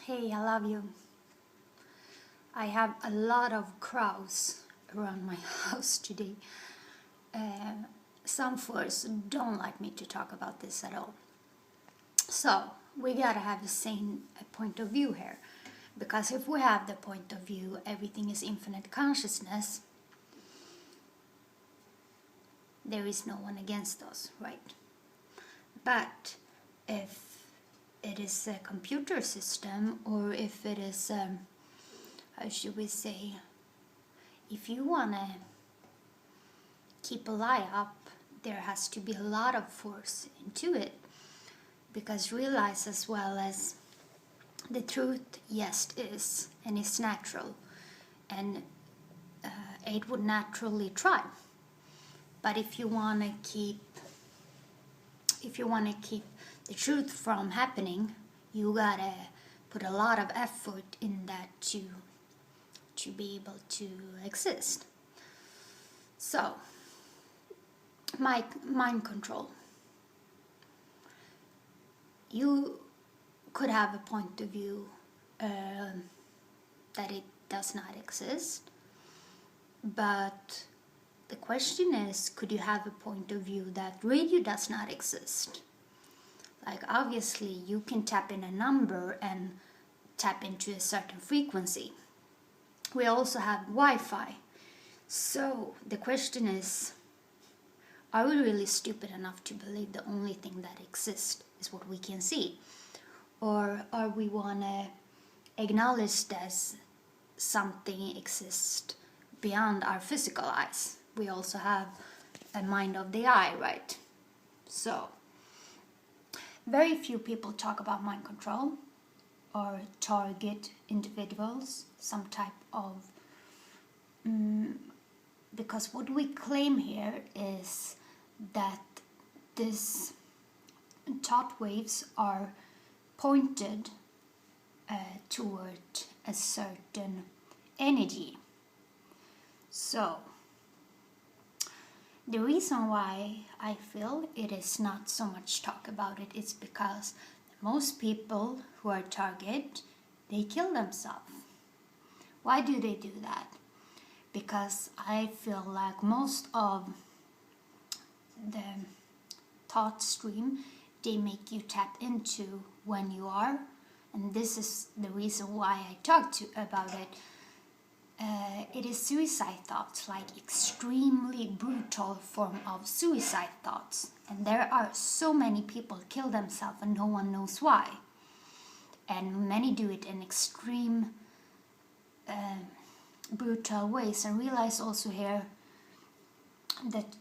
Hey, I love you. I have a lot of crows around my house today. Some fours don't like me to talk about this at all. So, we gotta have the same point of view here. Because if we have the point of view, everything is infinite consciousness, there is no one against us, right? But if it is a computer system, or if it is, how should we say, if you want to keep a lie up, there has to be a lot of force into it. Because realize as well as the truth, yes, is, and it's natural. And it would naturally try. But if you want to keep the truth from happening, you gotta put a lot of effort in that to be able to exist. So, mind control. You could have a point of view that it does not exist, but the question is, could you have a point of view that radio does not exist? Like, obviously, you can tap in a number and tap into a certain frequency. We also have Wi-Fi. So, the question is, are we really stupid enough to believe the only thing that exists is what we can see? Or are we want to acknowledge that something exists beyond our physical eyes? We also have a mind of the eye, right? So, very few people talk about mind control or target individuals, some type of... because what we claim here is that these thought waves are pointed toward a certain energy. So, the reason why I feel it is not so much talk about it is because most people who are target, they kill themselves. Why do they do that? Because I feel like most of the thought stream, they make you tap into when you are, and this is the reason why I talked about it. It is suicide thoughts, like extremely brutal form of suicide thoughts. And there are so many people kill themselves and no one knows why. And many do it in extreme brutal ways. And realize also here that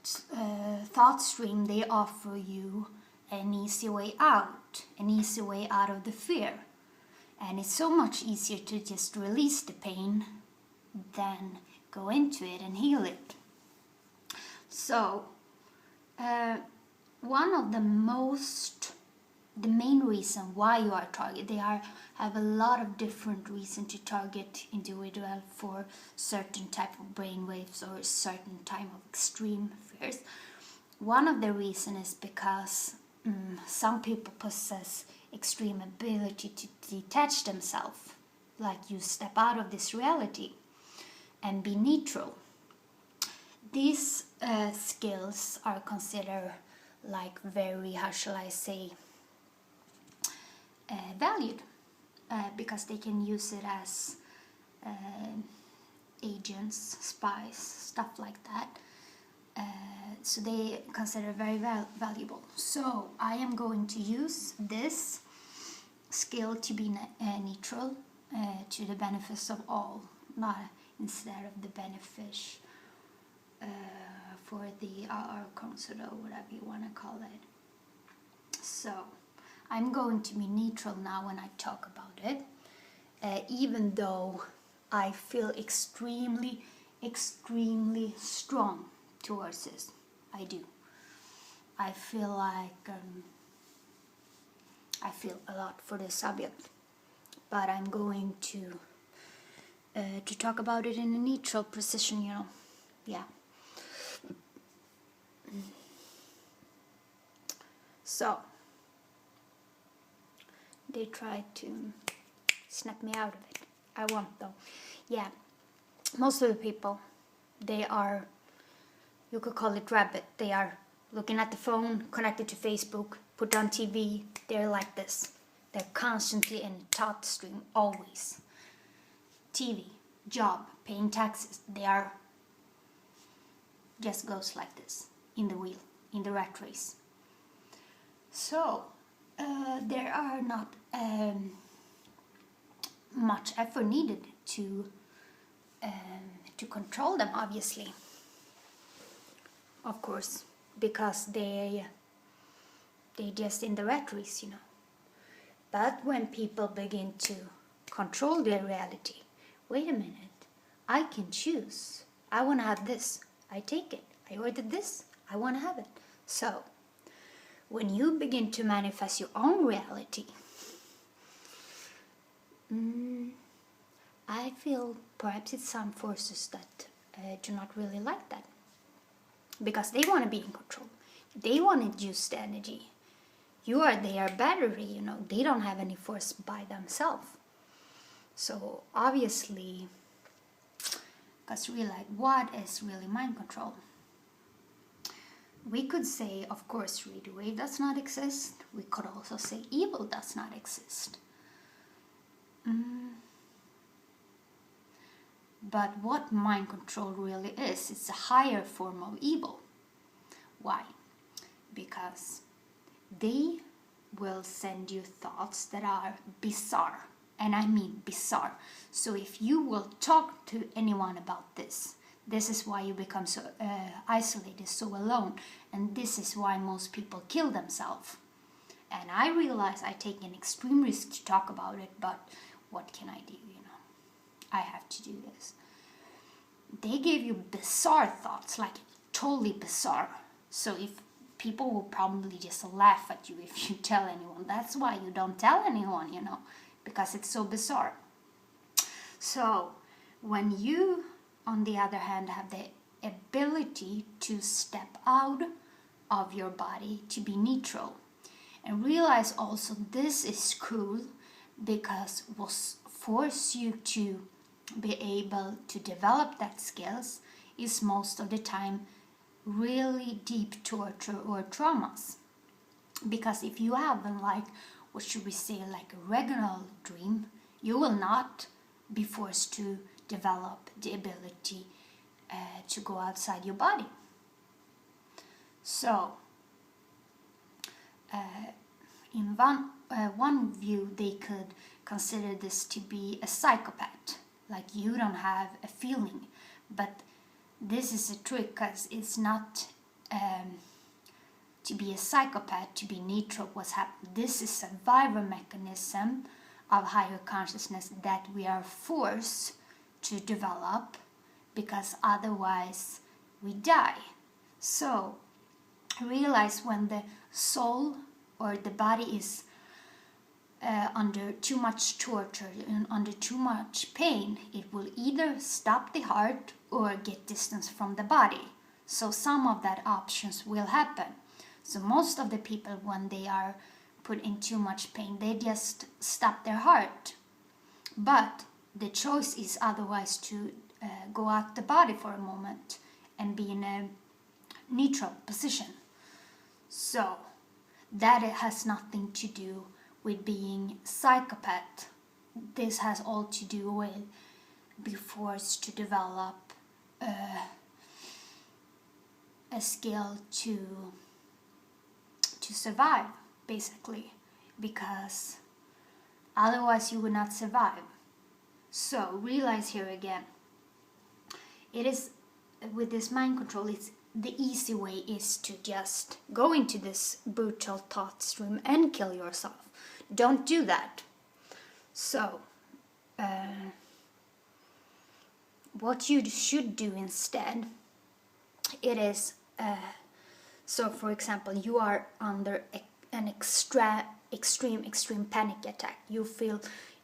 thought stream, they offer you an easy way out of the fear. And it's so much easier to just release the pain than go into it and heal it. So, one of the main reason why you are target, have a lot of different reasons to target individual for certain type of brain waves or certain type of extreme fears. One of the reasons is because some people possess extreme ability to detach themselves, like you step out of this reality and be neutral. These skills are considered like very, how shall I say, valued because they can use it as agents, spies, stuff like that. So they consider it very valuable. So I am going to use this skill to be neutral to the benefits of all, not instead of the benefit for the concert or whatever you want to call it. So I'm going to be neutral now when I talk about it, even though I feel extremely strong towards this. I do. I feel like I feel a lot for the subject, but I'm going to talk about it in a neutral position, you know. Yeah. So, they try to snap me out of it. I won't though. Yeah, most of the people, they are, you could call it rabbit. They are looking at the phone, connected to Facebook, put on TV. They're like this. They're constantly in thought stream, always. TV, job, paying taxes. They are just goes like this, in the wheel, in the rat race. So there are not much effort needed to control them, obviously, of course, because they just in the rat race, you know. But when people begin to control their reality, wait a minute, I can choose. I want to have this, I take it. I ordered this, I want to have it. So when you begin to manifest your own reality, I feel perhaps it's some forces that do not really like that, because they want to be in control. They want to use the energy. You are their battery, you know. They don't have any force by themselves. So obviously, because really, like, what is really mind control? We could say, of course, radio wave does not exist. We could also say evil does not exist. But what mind control really is, it's a higher form of evil. Why? Because they will send you thoughts that are bizarre. And I mean bizarre. So if you will talk to anyone about this is why you become so isolated, so alone. And this is why most people kill themselves. And I realize I take an extreme risk to talk about it, but what can I do, you know? I have to do this. They give you bizarre thoughts, like totally bizarre. So if people will probably just laugh at you if you tell anyone. That's why you don't tell anyone, you know, because it's so bizarre. So when you, on the other hand, have the ability to step out of your body, to be neutral, and realize also this is cool, because it will force you to be able to develop that skills, is most of the time really deep torture or traumas. Because if you have, like, what should we say, like a regular dream, you will not be forced to develop the ability to go outside your body. So in one view, they could consider this to be a psychopath, like you don't have a feeling. But this is a trick, because it's not to be a psychopath, to be neutral. What's happening? This is a survival mechanism of higher consciousness that we are forced to develop, because otherwise we die. So realize when the soul or the body is under too much torture and under too much pain, it will either stop the heart or get distance from the body. So some of that options will happen. So most of the people, when they are put in too much pain, they just stop their heart. But the choice is otherwise to go out the body for a moment and be in a neutral position. So that it has nothing to do with being psychopath. This has all to do with being forced to develop a skill to survive, basically, because otherwise you would not survive. So realize here again, it is with this mind control, it's the easy way is to just go into this brutal thought stream and kill yourself. Don't do that. So what you should do instead, it is so for example, you are under an extreme panic attack. You feel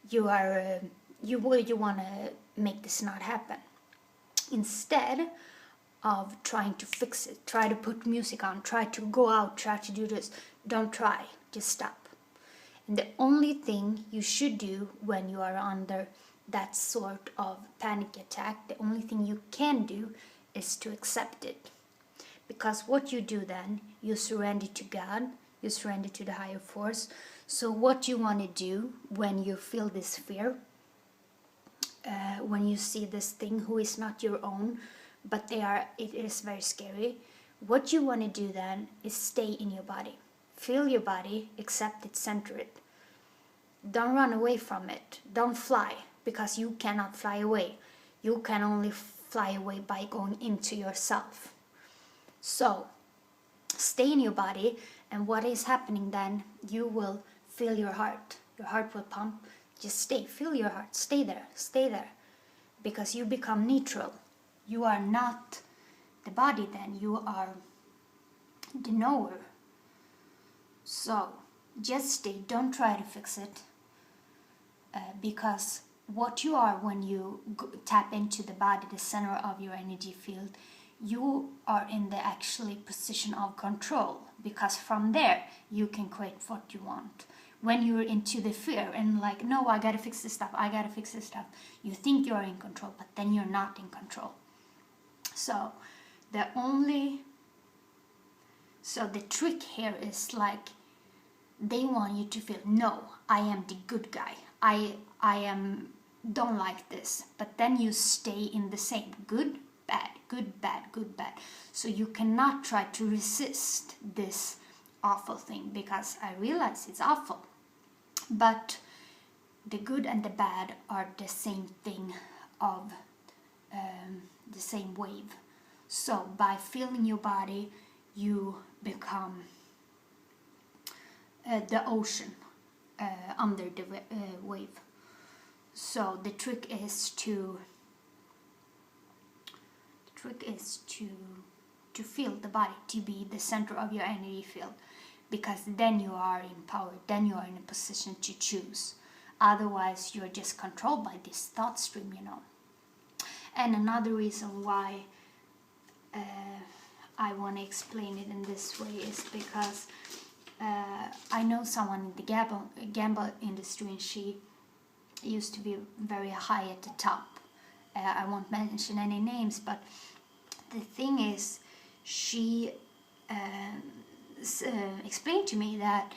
you are you want to make this not happen. Instead of trying to fix it, try to put music on, try to go out, try to do this, don't try, just stop The only thing you should do when you are under that sort of panic attack, the only thing you can do is to accept it. Because what you do then, you surrender to God, you surrender to the higher force. So what you want to do when you feel this fear, when you see this thing who is not your own, but it is very scary, what you want to do then is stay in your body. Feel your body, accept it, center it. Don't run away from it. Don't fly, because you cannot fly away. You can only fly away by going into yourself. So, stay in your body, and what is happening then, you will feel your heart. Your heart will pump. Just stay, feel your heart, stay there. Because you become neutral. You are not the body then, you are the knower. So, just stay, don't try to fix it. Because what you are when you tap into the body, the center of your energy field, you are in the actually position of control, because from there you can create what you want. When you're into the fear and like, no, I gotta fix this stuff, you think you're in control, but then you're not in control. So the trick here is like, they want you to feel, no, I am the good guy, I don't like this, but then you stay in the same good, bad, good, bad, good, bad. So you cannot try to resist this awful thing, because I realize it's awful, but the good and the bad are the same thing, of the same wave. So by feeling your body, you become the ocean under the wave. So the trick is to feel the body, to be the center of your energy field, because then you are in power, then you are in a position to choose. Otherwise you're just controlled by this thought stream, And another reason why I want to explain it in this way is because I know someone in the gamble industry, and she used to be very high at the top. I won't mention any names, but the thing is, she explained to me that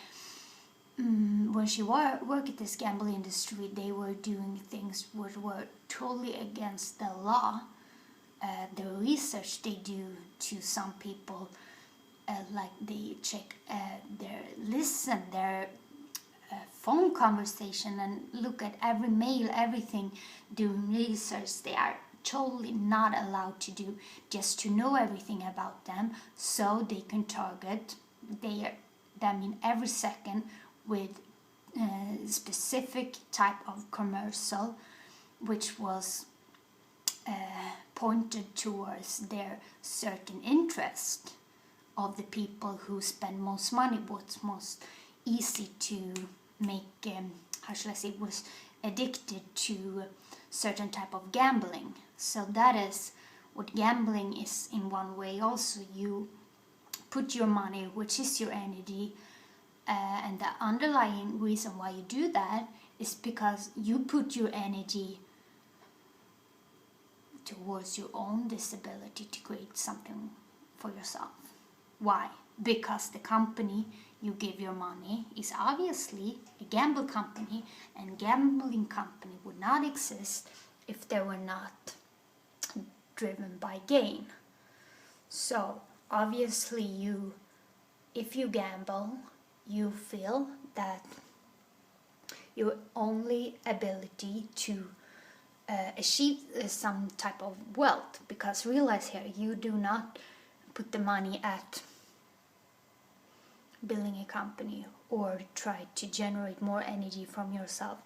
when she worked at this gamble industry, they were doing things which were totally against the law. The research they do to some people, like they check their phone conversation and look at every mail, everything, doing research. They are totally not allowed to do, just to know everything about them, so they can target them in every second with a specific type of commercial, which was pointed towards their certain interest of the people who spend most money, what's most easy to make, was addicted to certain type of gambling. So that is what gambling is in one way. Also, you put your money, which is your energy, and the underlying reason why you do that is because you put your energy towards your own disability to create something for yourself. Why? Because the company you give your money is obviously a gamble company, and gambling company would not exist if they were not driven by gain. So obviously if you gamble, you feel that your only ability to achieve some type of wealth, because realize here, you do not put the money at building a company or try to generate more energy from yourself.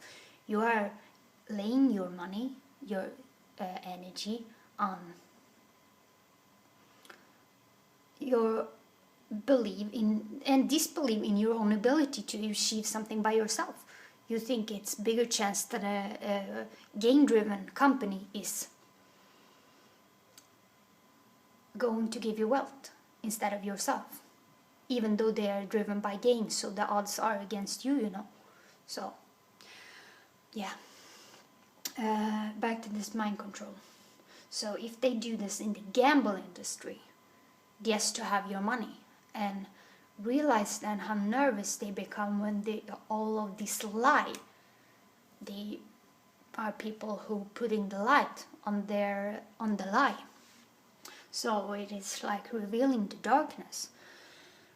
You are laying your money, your energy on your belief in and disbelief in your own ability to achieve something by yourself. You think it's bigger chance that a gain-driven company is going to give you wealth instead of yourself, even though they are driven by gain, so the odds are against you, So yeah, back to this mind control. So if they do this in the gamble industry just to have your money, and realize then how nervous they become when they all of this lie, they are people who putting the light on the lie. So it is like revealing the darkness.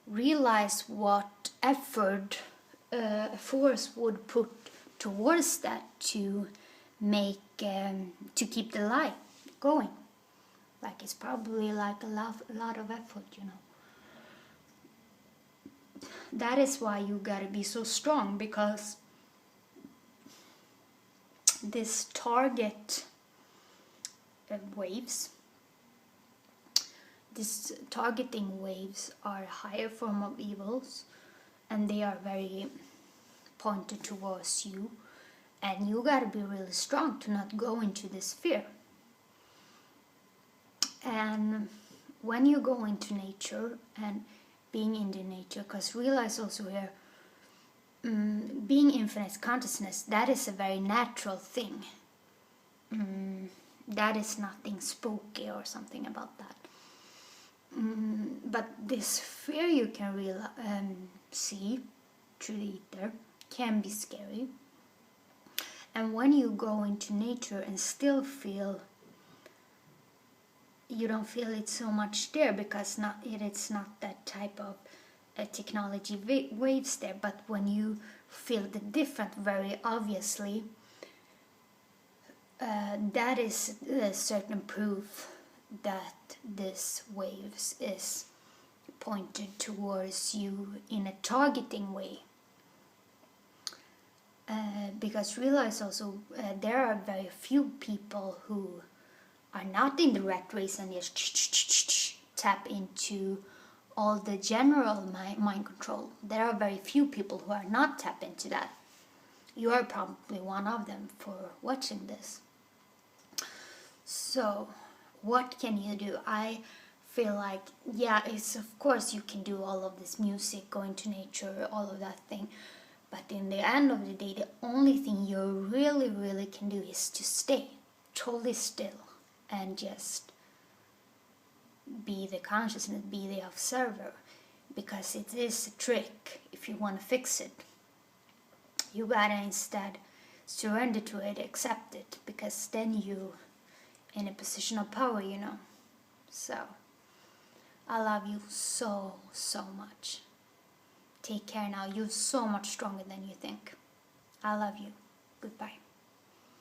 Realize what effort force would put towards that to make to keep the light going. Like it's probably like a lot of effort, you know. That is why you gotta be so strong, because this target waves, these targeting waves are a higher form of evils, and they are very pointed towards you, and you gotta be really strong to not go into this fear. And when you go into nature and being in the nature, because realize also here, being infinite consciousness, that is a very natural thing. That is nothing spooky or something about that. But this fear you can see through the ether can be scary. And when you go into nature and still feel, you don't feel it so much there, because it's not that type of technology waves there. But when you feel the different very obviously, that is a certain proof that this waves is pointed towards you in a targeting way. Because realize also there are very few people who are not in the rat race and just tap into all the general mind control. There are very few people who are not tap into that. You are probably one of them for watching this. So what can you do? I feel like, yeah, it's of course you can do all of this music, going to nature, all of that thing. But in the end of the day, the only thing you really can do is to stay totally still and just be the consciousness, be the observer. Because it is a trick if you want to fix it. You gotta instead surrender to it, accept it, because then you in a position of power, you know. So I love you so much. Take care now. You're so much stronger than you think. I love you. Goodbye.